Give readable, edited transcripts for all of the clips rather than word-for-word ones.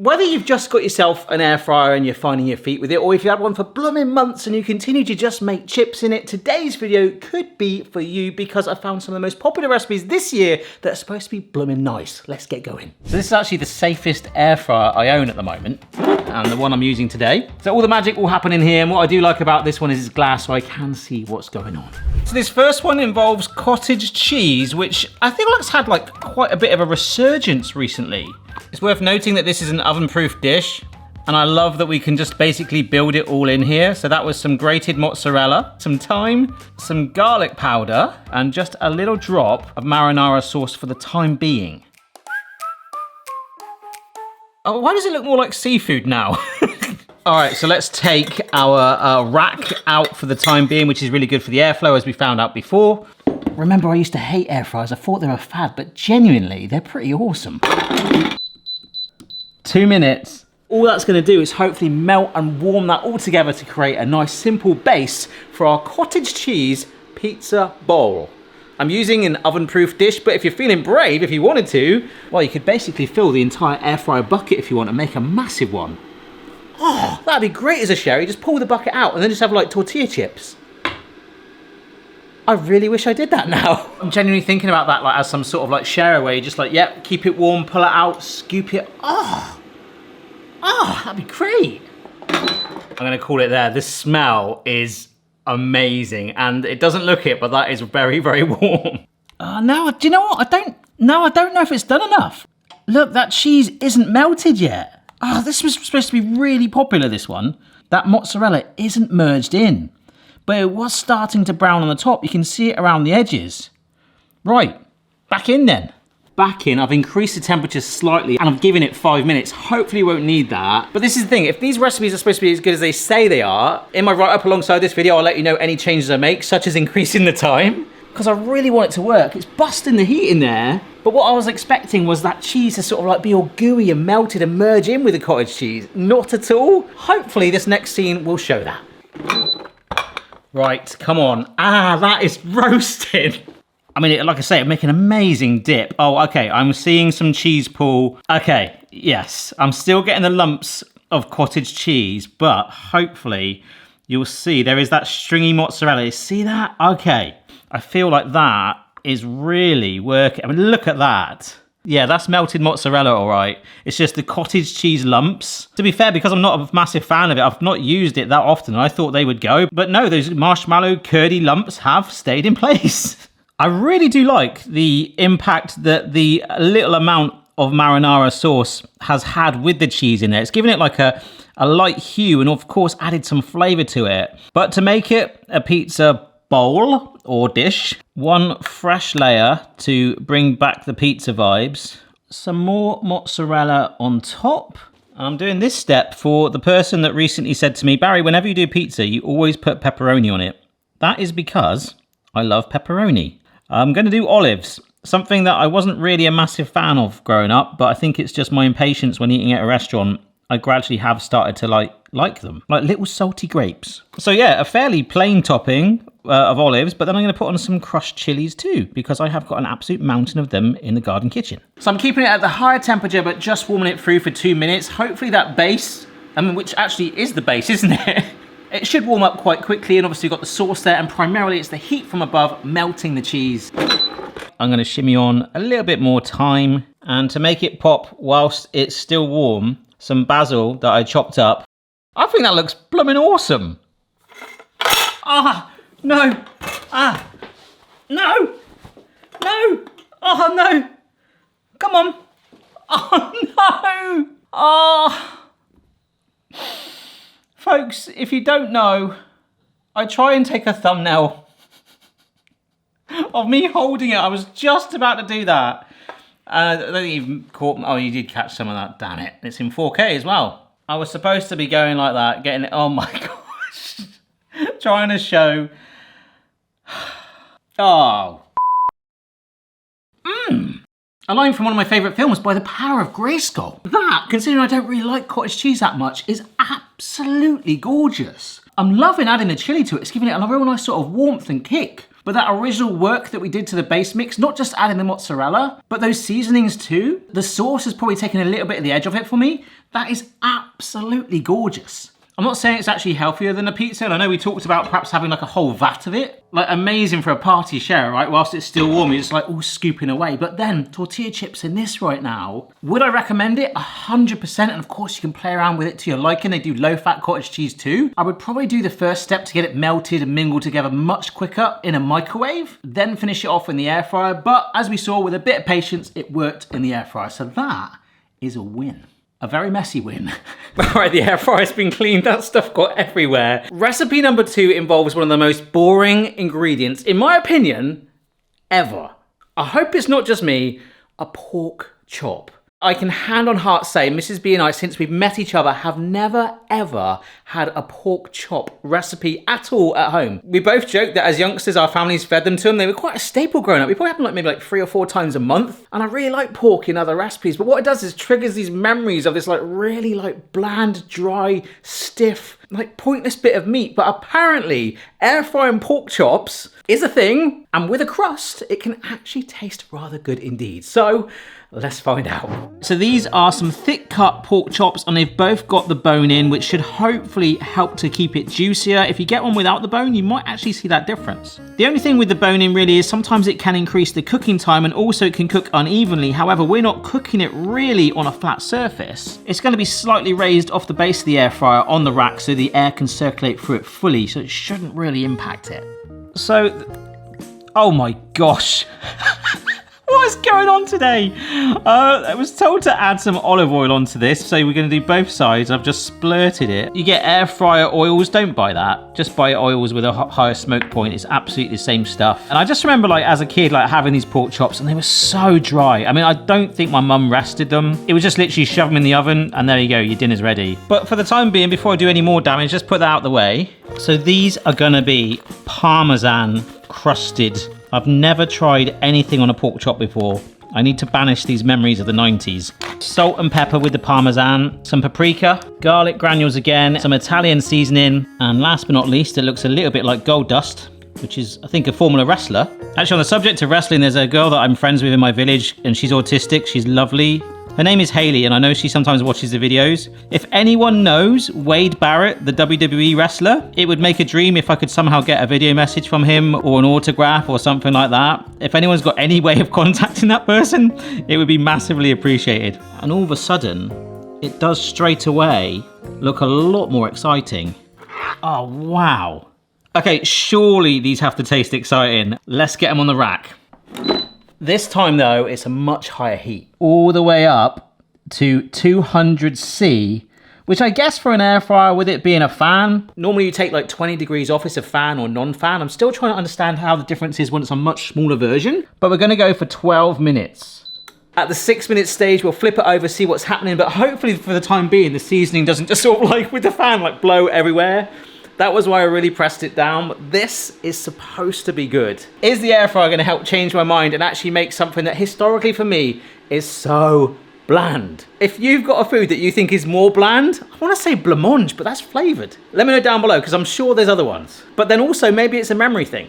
Whether you've just got yourself an air fryer and you're finding your feet with it, or if you had one for blooming months and you continue to just make chips in it, today's video could be for you because I found some of the most popular recipes this year that are supposed to be blooming nice. Let's get going. So this is actually the safest air fryer I own at the moment, and the one I'm using today. So all the magic will happen in here, and what I do like about this one is it's glass, so I can see what's going on. So this first one involves cottage cheese, which I feel like it's had like quite a bit of a resurgence recently. It's worth noting that this is an oven-proof dish, and I love that we can just basically build it all in here. So that was some grated mozzarella, some thyme, some garlic powder, and just a little drop of marinara sauce for the time being. Oh, why does it look more like seafood now? All right, so let's take our rack out for the time being, which is really good for the airflow, as we found out before. Remember, I used to hate air fryers. I thought they were a fad, but genuinely, they're pretty awesome. 2 minutes. All that's gonna do is hopefully melt and warm that all together to create a nice simple base for our cottage cheese pizza bowl. I'm using an oven-proof dish, but if you're feeling brave, if you wanted to, well, you could basically fill the entire air fryer bucket if you want and make a massive one. Oh, that'd be great as a sherry. Just pull the bucket out and then just have like tortilla chips. I really wish I did that now. I'm genuinely thinking about that like as some sort of like share where you just like, yep, keep it warm, pull it out, scoop it. Oh, that'd be great. I'm gonna call it there. This smell is amazing, and it doesn't look it, but that is very, very warm. Now, do you know what? I don't know if it's done enough. Look, that cheese isn't melted yet. Oh, this was supposed to be really popular, this one. That mozzarella isn't merged in, but it was starting to brown on the top. You can see it around the edges. Right, back in then. Back in, I've increased the temperature slightly and I've given it 5 minutes. Hopefully you won't need that. But this is the thing, if these recipes are supposed to be as good as they say they are, in my write-up alongside this video, I'll let you know any changes I make, such as increasing the time, because I really want it to work. It's busting the heat in there. But what I was expecting was that cheese to sort of like be all gooey and melted and merge in with the cottage cheese. Not at all. Hopefully this next scene will show that. Right, come on. That is roasted. I mean, like I say, I'm making an amazing dip. Oh, okay, I'm seeing some cheese pool. Okay, yes, I'm still getting the lumps of cottage cheese, but hopefully you'll see there is that stringy mozzarella. You see that? Okay, I feel like that is really working. I mean, look at that. Yeah, that's melted mozzarella, all right. It's just the cottage cheese lumps. To be fair, because I'm not a massive fan of it, I've not used it that often. I thought they would go, but no, those marshmallow curdy lumps have stayed in place. I really do like the impact that the little amount of marinara sauce has had with the cheese in there. It's given it like a light hue and of course added some flavor to it. But to make it a pizza bowl or dish, one fresh layer to bring back the pizza vibes, some more mozzarella on top. I'm doing this step for the person that recently said to me, Barry, whenever you do pizza, you always put pepperoni on it. That is because I love pepperoni. I'm going to do olives, something that I wasn't really a massive fan of growing up, but I think it's just my impatience when eating at a restaurant. I gradually have started to like them, like little salty grapes. So yeah, a fairly plain topping of olives, but then I'm going to put on some crushed chilies too, because I have got an absolute mountain of them in the garden kitchen. So I'm keeping it at the higher temperature, but just warming it through for 2 minutes. Hopefully that base, which actually is the base, isn't it? It should warm up quite quickly, and obviously you've got the sauce there, and primarily it's the heat from above melting the cheese. I'm gonna shimmy on a little bit more thyme, and to make it pop whilst it's still warm, some basil that I chopped up. I think that looks blooming awesome. No. No. No. Oh, no. Come on. Oh, no. Folks, if you don't know, I try and take a thumbnail of me holding it. I was just about to do that. I don't think you caught me. Oh, you did catch some of that, damn it. It's in 4K as well. I was supposed to be going like that, getting it, oh my gosh. Trying to show. Oh. A line from one of my favourite films, By the Power of Grayskull. That, considering I don't really like cottage cheese that much, is absolutely gorgeous. I'm loving adding the chili to it. It's giving it a real nice sort of warmth and kick. But that original work that we did to the base mix, not just adding the mozzarella, but those seasonings too, the sauce has probably taken a little bit of the edge off it for me. That is absolutely gorgeous. I'm not saying it's actually healthier than a pizza, and I know we talked about perhaps having like a whole vat of it. Like amazing for a party share, right? Whilst it's still warm, you're just like all scooping away. But then tortilla chips in this right now, would I recommend it? 100%. And of course you can play around with it to your liking. They do low fat cottage cheese too. I would probably do the first step to get it melted and mingled together much quicker in a microwave, then finish it off in the air fryer. But as we saw, with a bit of patience, it worked in the air fryer. So that is a win. A very messy win. All right, the air fryer's been cleaned. That stuff got everywhere. Recipe number 2 involves one of the most boring ingredients, in my opinion, ever. I hope it's not just me, a pork chop. I can hand on heart say Mrs. B and I, since we've met each other, have never ever had a pork chop recipe at all at home. We both joked that as youngsters our families fed them to them. They were quite a staple growing up. We probably had them maybe 3 or 4 times a month. And I really like pork in other recipes, but what it does is triggers these memories of this really bland, dry, stiff, pointless bit of meat. But apparently air frying pork chops is a thing, and with a crust it can actually taste rather good indeed. So let's find out. So these are some thick cut pork chops, and they've both got the bone in, which should hopefully help to keep it juicier. If you get one without the bone, you might actually see that difference. The only thing with the bone in really is sometimes it can increase the cooking time, and also it can cook unevenly. However, we're not cooking it really on a flat surface. It's going to be slightly raised off the base of the air fryer on the rack so the air can circulate through it fully, so it shouldn't really impact it. So, oh my gosh. What is going on today? I was told to add some olive oil onto this, so we're going to do both sides. I've just splurted it. You get air fryer oils, don't buy that. Just buy oils with a higher smoke point. It's absolutely the same stuff. And I just remember as a kid having these pork chops, and they were so dry. I mean, I don't think my mum rested them. It was just literally shove them in the oven and there you go, your dinner's ready. But for the time being, before I do any more damage, just put that out of the way. So these are going to be Parmesan crusted. I've never tried anything on a pork chop before. I need to banish these memories of the 90s. Salt and pepper with the Parmesan, some paprika, garlic granules again, some Italian seasoning, and last but not least, it looks a little bit like gold dust, which is, I think, a Formula wrestler. Actually, on the subject of wrestling, there's a girl that I'm friends with in my village, and she's autistic. She's lovely. Her name is Hayley, and I know she sometimes watches the videos. If anyone knows Wade Barrett, the WWE wrestler, it would make a dream if I could somehow get a video message from him or an autograph or something like that. If anyone's got any way of contacting that person, it would be massively appreciated. And all of a sudden, it does straight away look a lot more exciting. Oh, wow. Okay, surely these have to taste exciting. Let's get them on the rack. This time though, it's a much higher heat, all the way up to 200°C, which I guess for an air fryer, with it being a fan, normally you take 20 degrees off, it's a fan or non-fan. I'm still trying to understand how the difference is when it's a much smaller version, but we're gonna go for 12 minutes. At the 6-minute stage, we'll flip it over, see what's happening, but hopefully for the time being, the seasoning doesn't just sort of with the fan, blow everywhere. That was why I really pressed it down, but this is supposed to be good. Is the air fryer gonna help change my mind and actually make something that historically for me is so bland? If you've got a food that you think is more bland, I wanna say blancmange, but that's flavored. Let me know down below, because I'm sure there's other ones. But then also, maybe it's a memory thing.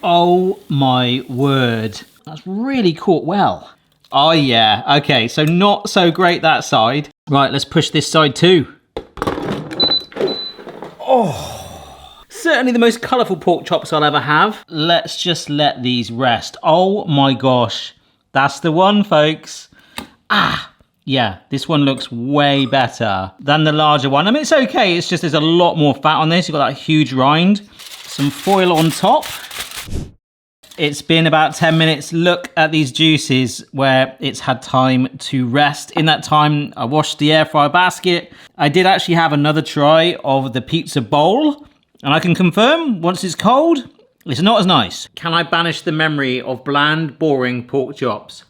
Oh my word, that's really caught well. Oh yeah, okay, so not so great that side. Right, let's push this side too. Oh, certainly the most colourful pork chops I'll ever have. Let's just let these rest. Oh my gosh, that's the one, folks. Ah, yeah, this one looks way better than the larger one. I mean, it's okay, it's just there's a lot more fat on this. You've got that huge rind. Some foil on top. It's been about 10 minutes. Look at these juices where it's had time to rest. In that time, I washed the air fryer basket. I did actually have another try of the pizza bowl, and I can confirm, once it's cold, it's not as nice. Can I banish the memory of bland, boring pork chops?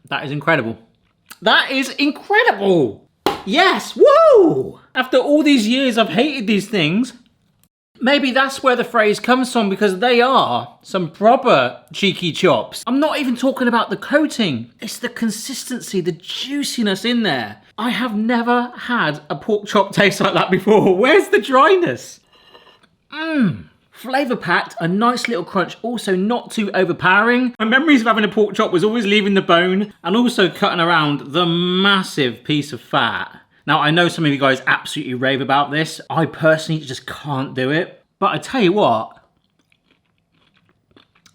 That is incredible. That is incredible! Yes, woo! After all these years I've hated these things, Maybe that's where the phrase comes from, because they are some proper cheeky chops. I'm not even talking about the coating. It's the consistency, the juiciness in there. I have never had a pork chop taste like that before. Where's the dryness? Flavour packed, a nice little crunch, also not too overpowering. My memories of having a pork chop was always leaving the bone and also cutting around the massive piece of fat. Now, I know some of you guys absolutely rave about this. I personally just can't do it. But I tell you what,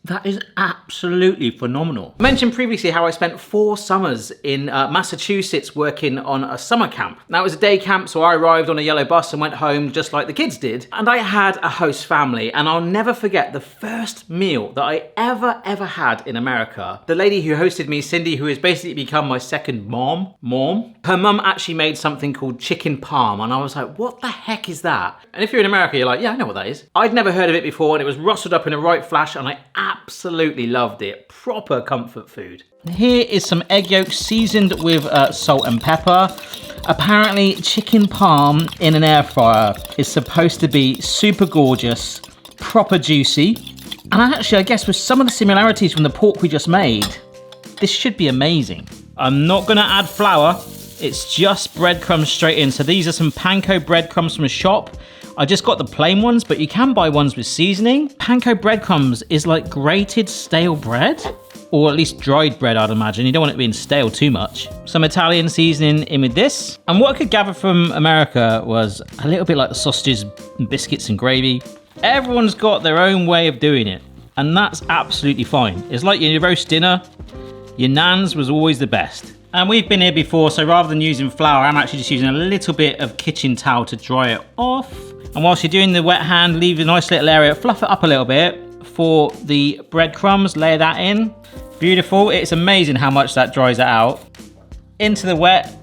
that is absolutely phenomenal. I mentioned previously how I spent 4 summers in Massachusetts working on a summer camp. Now, it was a day camp, so I arrived on a yellow bus and went home just like the kids did. And I had a host family, and I'll never forget the first meal that I ever had in America. The lady who hosted me, Cindy, who has basically become my second mom, her mum actually made something called chicken parm, and I was like, what the heck is that? And if you're in America, you're like, yeah, I know what that is. I'd never heard of it before, and it was rustled up in a right flash, and I absolutely loved it. Proper comfort food. Here is some egg yolks seasoned with salt and pepper. Apparently, chicken parm in an air fryer is supposed to be super gorgeous, proper juicy, and actually, I guess with some of the similarities from the pork we just made, this should be amazing. I'm not gonna add flour, it's just breadcrumbs straight in. So these are some panko breadcrumbs from a shop. I just got the plain ones, but you can buy ones with seasoning. Panko breadcrumbs is like grated stale bread, or at least dried bread, I'd imagine. You don't want it being stale too much. Some Italian seasoning in with this. And what I could gather from America was a little bit like the sausages, and biscuits and gravy. Everyone's got their own way of doing it, and that's absolutely fine. It's like your roast dinner. Your nan's was always the best. And we've been here before, so rather than using flour, I'm actually just using a little bit of kitchen towel to dry it off. And whilst you're doing the wet hand, leave a nice little area, fluff it up a little bit for the breadcrumbs, layer that in. Beautiful, it's amazing how much that dries it out. Into the wet,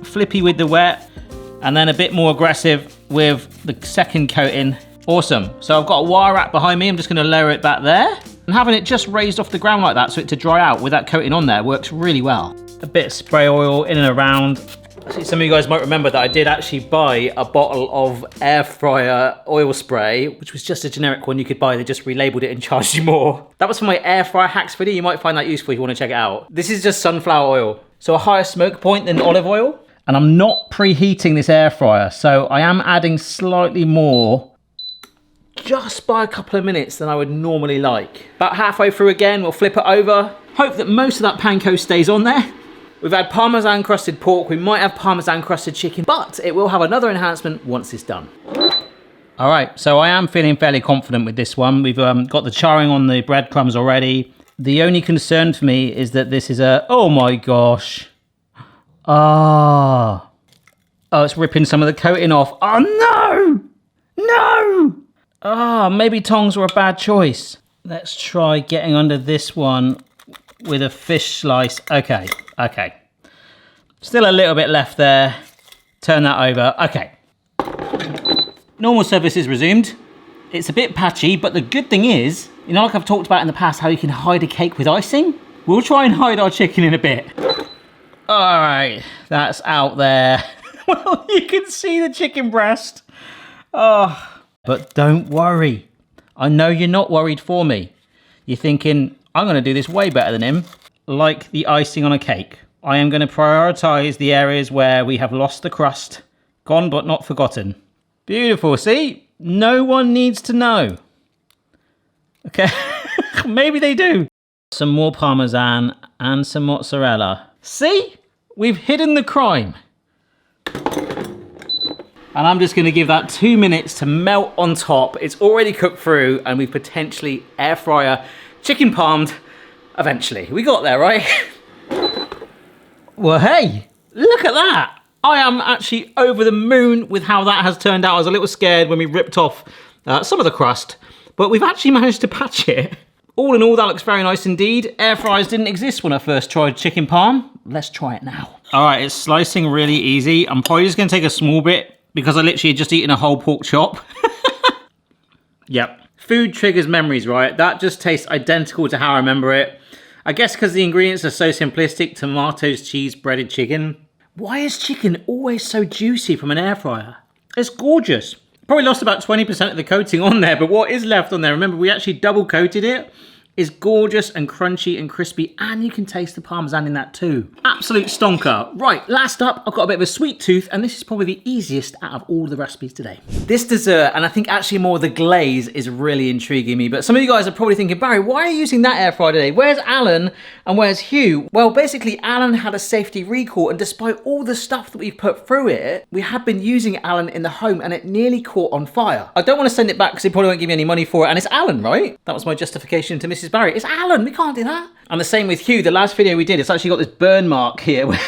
flippy with the wet, and then a bit more aggressive with the second coating. Awesome, so I've got a wire rack behind me, I'm just gonna lower it back there. And having it just raised off the ground like that so it to dry out with that coating on there works really well. A bit of spray oil in and around. See, some of you guys might remember that I did actually buy a bottle of air fryer oil spray, which was just a generic one you could buy. They just relabeled it and charged you more. That was for my air fryer hacks video. You might find that useful if you want to check it out. This is just sunflower oil, so a higher smoke point than olive oil. And I'm not preheating this air fryer, so I am adding slightly more, just by a couple of minutes than I would normally like. About halfway through again, we'll flip it over. Hope that most of that panko stays on there. We've had Parmesan crusted pork, we might have Parmesan crusted chicken, but it will have another enhancement once it's done. All right, so I am feeling fairly confident with this one. We've got the charring on the breadcrumbs already. The only concern for me is that this is oh my gosh. Oh, it's ripping some of the coating off. Oh no, no. Ah, maybe tongs were a bad choice. Let's try getting under this one with a fish slice. Okay. Still a little bit left there. Turn that over. Okay. Normal service is resumed. It's a bit patchy, but the good thing is, you know, like I've talked about in the past, how you can hide a cake with icing? We'll try and hide our chicken in a bit. All right, that's out there. Well, you can see the chicken breast. Oh, but don't worry. I know you're not worried for me. You're thinking, I'm going to do this way better than him. Like the icing on a cake. I am going to prioritise the areas where we have lost the crust. Gone but not forgotten. Beautiful, see? No one needs to know. Okay, maybe they do. Some more Parmesan and some mozzarella. See? We've hidden the crime. And I'm just going to give that 2 minutes to melt on top. It's already cooked through and we potentially air fryer chicken parmed eventually. We got there, right? Well, hey, look at that. I am actually over the moon with how that has turned out. I was a little scared when we ripped off some of the crust, but we've actually managed to patch it. All in all, that looks very nice indeed. Air fryers didn't exist when I first tried chicken parm. Let's try it now. All right, it's slicing really easy. I'm probably just gonna take a small bit because I literally just eaten a whole pork chop. Yep. Food triggers memories, right? That just tastes identical to how I remember it. I guess because the ingredients are so simplistic, tomatoes, cheese, breaded chicken. Why is chicken always so juicy from an air fryer? It's gorgeous. Probably lost about 20% of the coating on there, but what is left on there, remember we actually double coated it, is gorgeous and crunchy and crispy, and you can taste the Parmesan in that too. Absolute stonker. Right, last up, I've got a bit of a sweet tooth, and this is probably the easiest out of all the recipes today. This dessert, and I think actually more the glaze, is really intriguing me, but some of you guys are probably thinking, Barry, why are you using that air fryer today? Where's Alan and where's Hugh? Well, basically, Alan had a safety recall, and despite all the stuff that we've put through it, we had been using Alan in the home, and it nearly caught on fire. I don't want to send it back because he probably won't give me any money for it, and it's Alan, right? That was my justification to Mrs. Barry. It's Alan, we can't do that. And the same with Hugh, the last video we did, it's actually got this burn mark here where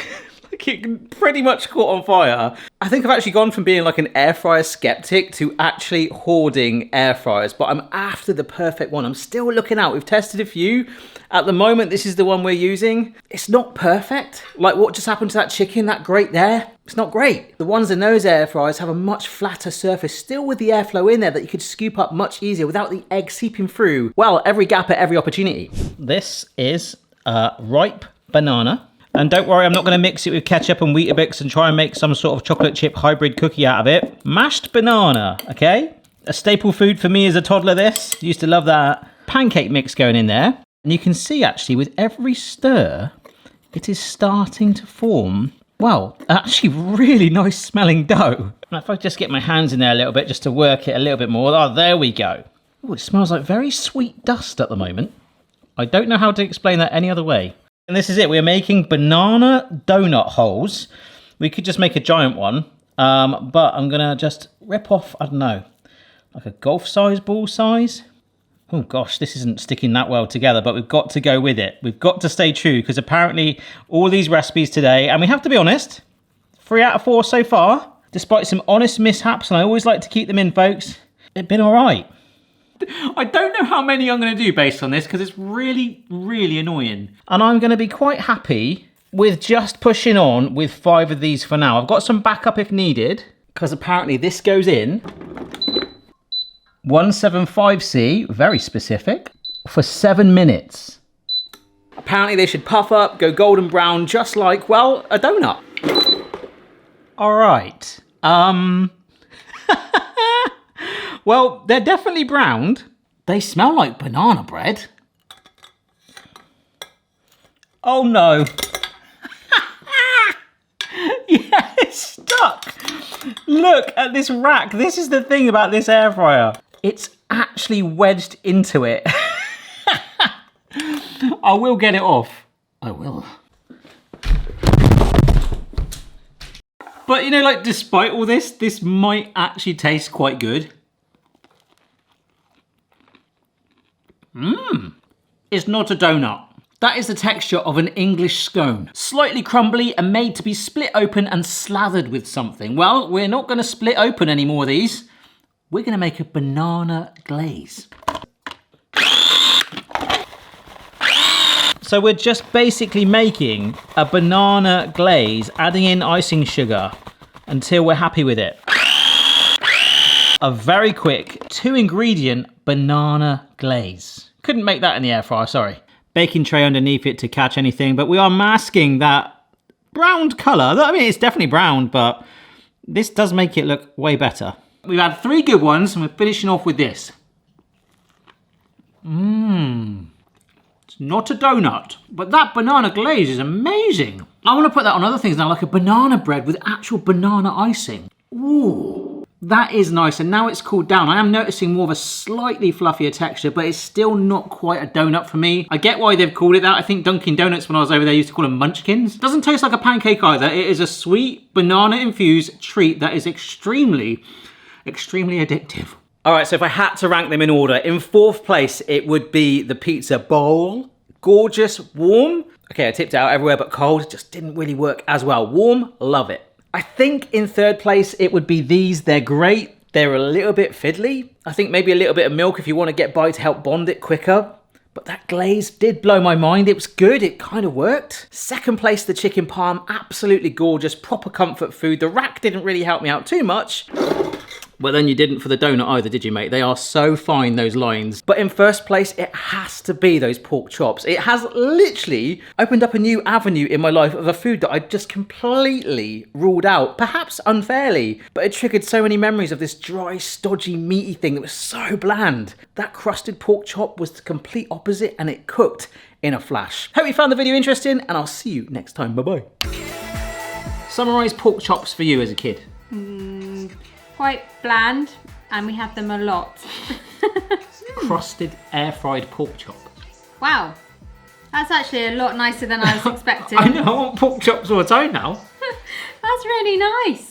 like it pretty much caught on fire. I think I've actually gone from being like an air fryer skeptic to actually hoarding air fryers, but I'm after the perfect one. I'm still looking out. We've tested a few. At the moment, this is the one we're using. It's not perfect. Like what just happened to that chicken, that grate there? It's not great. The ones in those air fryers have a much flatter surface, still with the airflow in there that you could scoop up much easier without the egg seeping through. Well, every gap at every opportunity. This is ripe banana. And don't worry, I'm not going to mix it with ketchup and Weetabix and try and make some sort of chocolate chip hybrid cookie out of it. Mashed banana, okay? A staple food for me as a toddler, this. Used to love that. Pancake mix going in there. And you can see actually with every stir, it is starting to form, well, actually really nice smelling dough. Now if I just get my hands in there a little bit just to work it a little bit more. Oh, there we go. Oh, it smells like very sweet dust at the moment. I don't know how to explain that any other way. And this is it. We're making banana donut holes. We could just make a giant one, but I'm going to just rip off, I don't know, like a golf size, ball size. Oh gosh, this isn't sticking that well together, but we've got to go with it. We've got to stay true because apparently all these recipes today, and we have to be honest, 3 out of 4 so far, despite some honest mishaps, and I always like to keep them in, folks, it's been all right. I don't know how many I'm going to do based on this because it's really, really annoying. And I'm going to be quite happy with just pushing on with 5 of these for now. I've got some backup if needed because apparently this goes in 175C, very specific, for 7 minutes. Apparently they should puff up, go golden brown, just like, well, a donut. All right. Well, they're definitely browned. They smell like banana bread. Oh no. Yeah, it's stuck. Look at this rack. This is the thing about this air fryer. It's actually wedged into it. I will get it off. I will. But you know, like despite all this, this might actually taste quite good. It's not a donut. That is the texture of an English scone. Slightly crumbly and made to be split open and slathered with something. Well, we're not going to split open any more of these. We're going to make a banana glaze. So we're just basically making a banana glaze, adding in icing sugar until we're happy with it. A very quick 2-ingredient banana glaze. Couldn't make that in the air fryer, sorry. Baking tray underneath it to catch anything, but we are masking that browned colour. I mean, it's definitely browned, but this does make it look way better. We've had 3 good ones, and we're finishing off with this. It's not a donut, but that banana glaze is amazing. I want to put that on other things now, like a banana bread with actual banana icing. Ooh, that is nice, and now it's cooled down. I am noticing more of a slightly fluffier texture, but it's still not quite a donut for me. I get why they've called it that. I think Dunkin' Donuts, when I was over there, used to call them munchkins. Doesn't taste like a pancake either. It is a sweet, banana-infused treat that is extremely, extremely addictive. All right, so if I had to rank them in order, in 4th place, it would be the pizza bowl. Gorgeous, warm. Okay, I tipped it out everywhere but cold. It just didn't really work as well. Warm, love it. I think in 3rd place, it would be these. They're great. They're a little bit fiddly. I think maybe a little bit of milk if you want to get by to help bond it quicker. But that glaze did blow my mind. It was good. It kind of worked. 2nd place, the chicken parm. Absolutely gorgeous. Proper comfort food. The rack didn't really help me out too much. But then you didn't for the donut either, did you, mate? They are so fine, those lines. But in first place, it has to be those pork chops. It has literally opened up a new avenue in my life of a food that I just completely ruled out, perhaps unfairly. But it triggered so many memories of this dry, stodgy, meaty thing that was so bland. That crusted pork chop was the complete opposite, and it cooked in a flash. Hope you found the video interesting, and I'll see you next time. Bye-bye. Summarise pork chops for you as a kid. Quite bland, and we have them a lot. Crusted air-fried pork chop. Wow, that's actually a lot nicer than I was expecting. I know, I want pork chops all the time now. That's really nice.